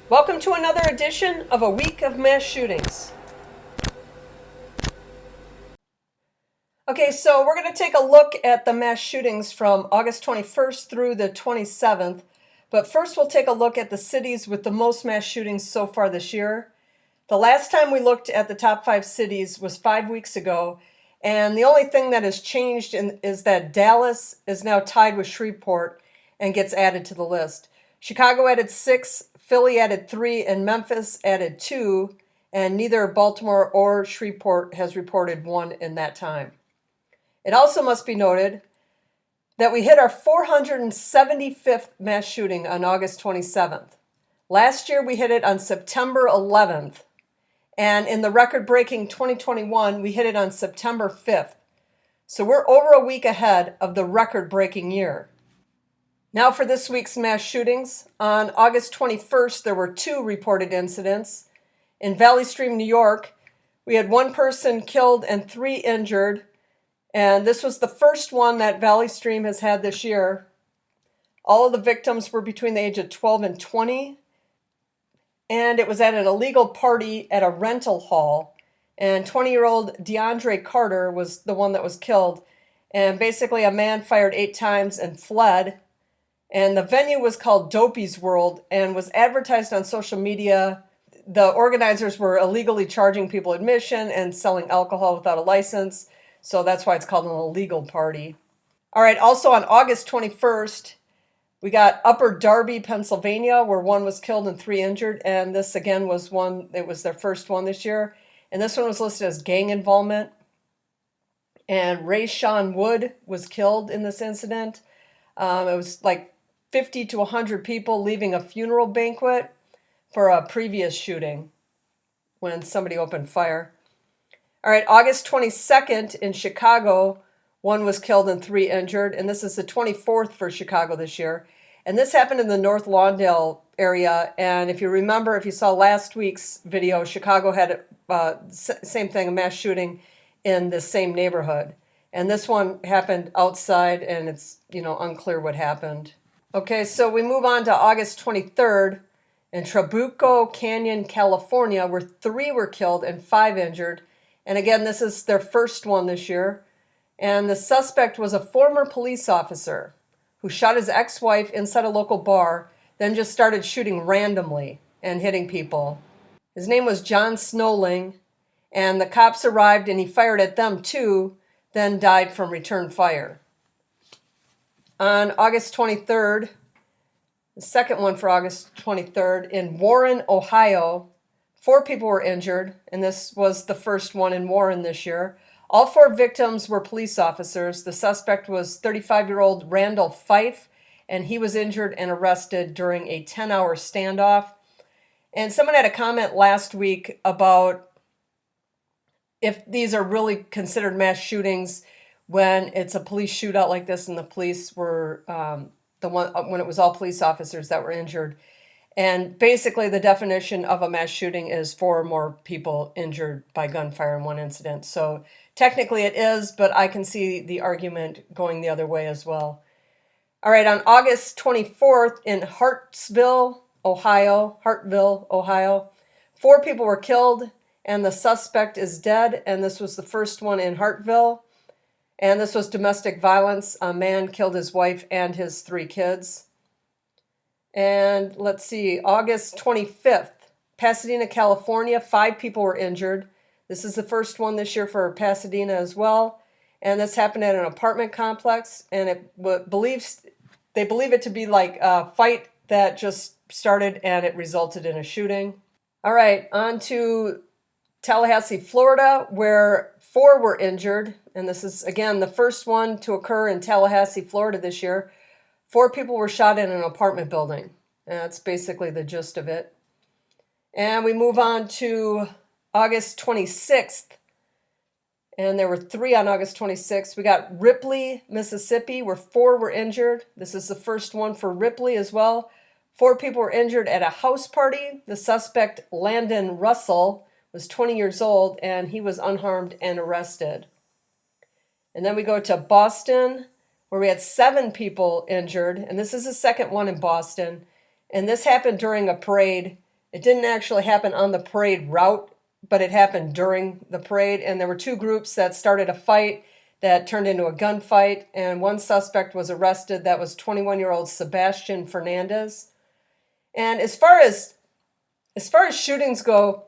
Welcome to another edition of A Week of Mass Shootings. Okay, so we're going to take a look at the mass shootings from August 21st through the 27th. But first we'll take a look at the cities with the most mass shootings so far this year. The last time we looked at the top 5 cities was 5 weeks ago. And the only thing that has changed is that Dallas is now tied with Shreveport and gets added to the list. Chicago added 6, Philly added 3, and Memphis added 2, and neither Baltimore or Shreveport has reported 1 in that time. It also must be noted that we hit our 475th mass shooting on August 27th. Last year we hit it on September 11th, and in the record-breaking 2021 we hit it on September 5th. So we're over a week ahead of the record-breaking year. Now for this week's mass shootings. On August 21st, there were 2 reported incidents. In Valleystream, New York, we had 1 person killed and 3 injured. And this was the first one that Valleystream has had this year. All of the victims were between the age of 12 and 20. And it was at an illegal party at a rental hall. And 20-year-old DeAndre Carter was the one that was killed. And basically a man fired 8 times and fled. And the venue was called Dopey's World and was advertised on social media. The organizers were illegally charging people admission and selling alcohol without a license. So that's why it's called an illegal party. All right, also on August 21st, we got Upper Darby, Pennsylvania, where 1 was killed and 3 injured. And this again was it was their first one this year. And this one was listed as gang involvement. And Ray Sean Wood was killed in this incident. It was like 50 to 100 people leaving a funeral banquet for a previous shooting when somebody opened fire. All right, August 22nd in Chicago, 1 was killed and 3 injured, and this is the 24th for Chicago this year. And this happened in the North Lawndale area, and if you remember, if you saw last week's video, Chicago had same thing, a mass shooting in the same neighborhood. And this one happened outside, and it's, unclear what happened. Okay, so we move on to August 23rd in Trabuco Canyon, California, where 3 were killed and 5 injured. And again, this is their first one this year. And the suspect was a former police officer who shot his ex-wife inside a local bar, then just started shooting randomly and hitting people. His name was John Snowling, and the cops arrived and he fired at them too, then died from return fire. On August 23rd, the second one for August 23rd, in Warren, Ohio, 4 people were injured, and this was the first one in Warren this year. All 4 victims were police officers. The suspect was 35-year-old Randall Fife, and he was injured and arrested during a 10-hour standoff. And someone had a comment last week about if these are really considered mass shootings when it's a police shootout like this and the police were when it was all police officers that were injured. And basically the definition of a mass shooting is 4 or more people injured by gunfire in one incident. So technically it is, but I can see the argument going the other way as well. All right, on August 24th in Hartville, Ohio, 4 people were killed and the suspect is dead. And this was the first one in Hartville. And this was domestic violence. A man killed his wife and his 3 kids. And let's see, August 25th, Pasadena, California, 5 people were injured. This is the first one this year for Pasadena as well. And this happened at an apartment complex. And they believe it to be like a fight that just started and it resulted in a shooting. All right, on to Tallahassee, Florida, where 4 were injured. And this is, again, the first one to occur in Tallahassee, Florida this year. 4 people were shot in an apartment building. And that's basically the gist of it. And we move on to August 26th. And there were 3 on August 26th. We got Ripley, Mississippi, where 4 were injured. This is the first one for Ripley as well. 4 people were injured at a house party. The suspect, Landon Russell, was 20 years old, and he was unharmed and arrested. And then we go to Boston, where we had 7 people injured, and this is the second one in Boston. And this happened during a parade, It didn't actually happen on the parade route, but it happened during the parade. And there were two groups that started a fight that turned into a gunfight. And one suspect was arrested. That was 21-year-old Sebastian Fernandez. And as far as shootings go,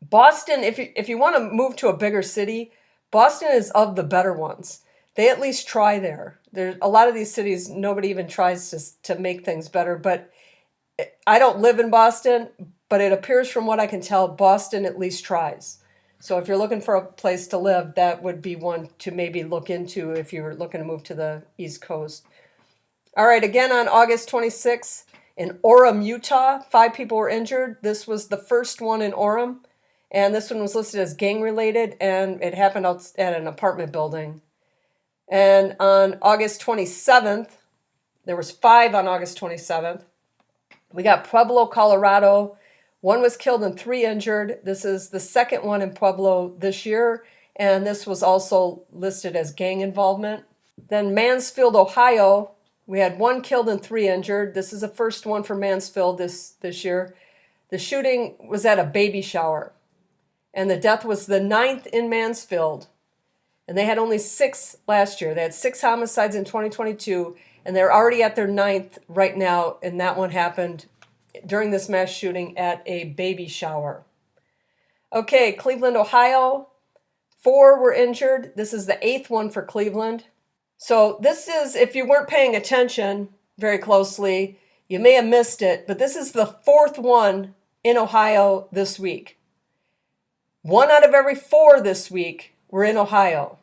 Boston, if you want to move to a bigger city, Boston is of the better ones. They at least try there. There's a lot of these cities, nobody even tries to make things better. But I don't live in Boston, but it appears from what I can tell, Boston at least tries. So if you're looking for a place to live, that would be one to maybe look into if you're looking to move to the East Coast. All right, again on August 26th, in Orem, Utah, 5 people were injured. This was the first one in Orem, and this one was listed as gang-related, and it happened out at an apartment building. And on August 27th, there was 5 on August 27th. We got Pueblo, Colorado. 1 was killed and 3 injured. This is the second one in Pueblo this year, and this was also listed as gang involvement. Then Mansfield, Ohio, we had 1 killed and 3 injured. This is the first one for Mansfield this year. The shooting was at a baby shower, and the death was the 9th in Mansfield. And they had only 6 last year. They had 6 homicides in 2022, and they're already at their 9th right now, and that one happened during this mass shooting at a baby shower. Okay, Cleveland, Ohio, 4 were injured. This is the 8th one for Cleveland. So this is, if you weren't paying attention very closely, you may have missed it, but this is the 4th one in Ohio this week. 1 out of every 4 this week were in Ohio.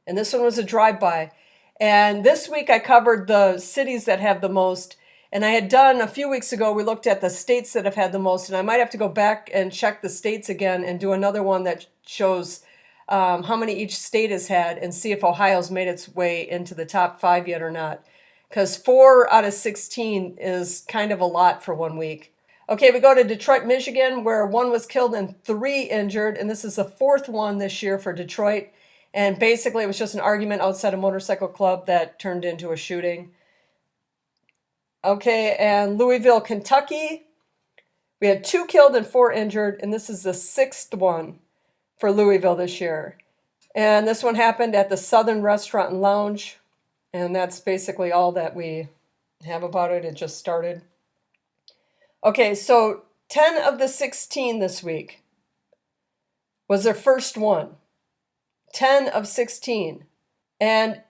And this one was a drive-by. And this week I covered the cities that have the most. And I had done, a few weeks ago, we looked at the states that have had the most. And I might have to go back and check the states again and do another one that shows how many each state has had and see if Ohio's made its way into the top 5 yet or not. Because 4 out of 16 is kind of a lot for 1 week. Okay, we go to Detroit, Michigan, where 1 was killed and 3 injured. And this is the 4th one this year for Detroit. And basically it was just an argument outside a motorcycle club that turned into a shooting. Okay, and Louisville, Kentucky, we had 2 killed and 4 injured. And this is the 6th one for Louisville this year. And this one happened at the Southern Restaurant and Lounge. And that's basically all that we have about it. It just started. Okay, so 10 of the 16 this week was their first one. 10 of 16. And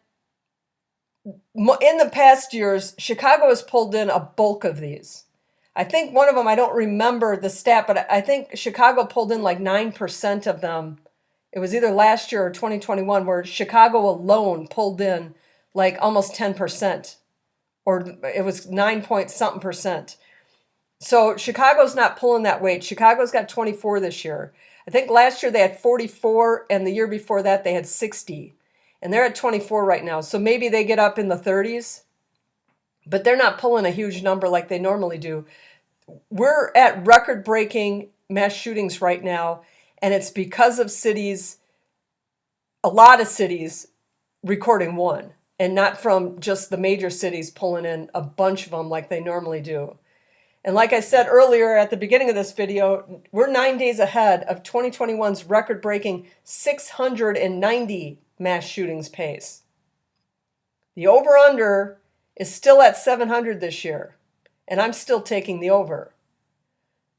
in the past years, Chicago has pulled in a bulk of these. I think one of them, I don't remember the stat, but I think Chicago pulled in like 9% of them. It was either last year or 2021 where Chicago alone pulled in like almost 10%, or it was 9 point something percent. So Chicago's not pulling that weight. Chicago's got 24 this year. I think last year they had 44, and the year before that they had 60. And they're at 24 right now. So maybe they get up in the 30s, but they're not pulling a huge number like they normally do. We're at record-breaking mass shootings right now, and it's because of cities, a lot of cities recording 1, and not from just the major cities pulling in a bunch of them like they normally do. And like I said earlier at the beginning of this video, we're 9 days ahead of 2021's record-breaking 690 mass shootings pace. The over-under is still at 700 this year, and I'm still taking the over.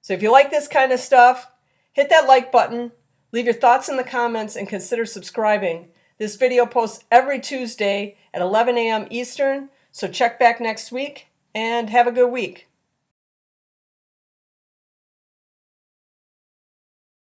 So if you like this kind of stuff, hit that like button, leave your thoughts in the comments, and consider subscribing. This video posts every Tuesday at 11 a.m. Eastern, so check back next week, and have a good week.